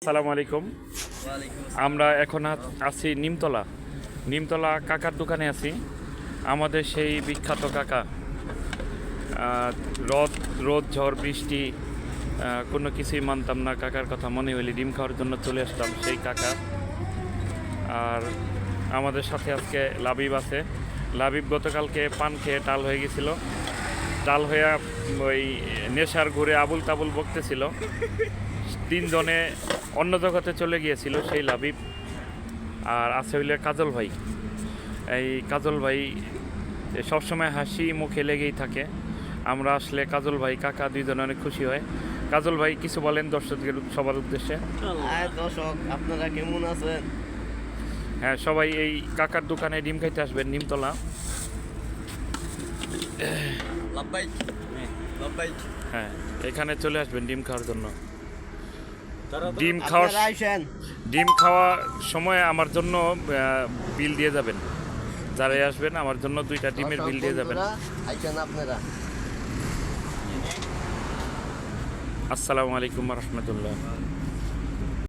আসসালামু আলাইকুম। আমরা এখন আছি নিমতলা কাকার দোকানে আছি। আমাদের সেই বিখ্যাত কাকা, রোদ ঝড় বৃষ্টি কোনো কিছুই মানতাম না, কাকার কথা মনে হইলে ডিম খাওয়ার জন্য চলে আসতাম সেই কাকা। আর আমাদের সাথে আজকে লাবিব আছে। লাবিব গতকালকে পান খেয়ে টাল হয়ে গেছিল, টাল হয়ে ওই নেশার ঘুরে আবুল তাবুল বকতেছিল। তিনজনে অন্য জগতে চলে গিয়েছিল সেই লাবিব। আর আছে হইলে কাজল ভাই। এই কাজল ভাই সবসময় হাসি মুখে লেগেই থাকে। আমরা আসলে কাজল ভাই কাকা দুইজনে অনেক খুশি হয়। কাজল ভাই কিছু বলেন দর্শকদের সবার উদ্দেশ্যে। দর্শক আপনারা কেমন আছেন? হ্যাঁ, সবাই এই কাকার দোকানে ডিম খাইতে আসবেন নিমতলা। হ্যাঁ, এখানে চলে আসবেন ডিম খাওয়ার জন্য। ডিম খাওয়ার সময় আমার জন্য বিল দিয়ে যাবেন। যারাই আসবেন আমার জন্য 2টা ডিমের বিল দিয়ে যাবেন। আপনারা আসসালামু আলাইকুম ওয়া রাহমাতুল্লাহ।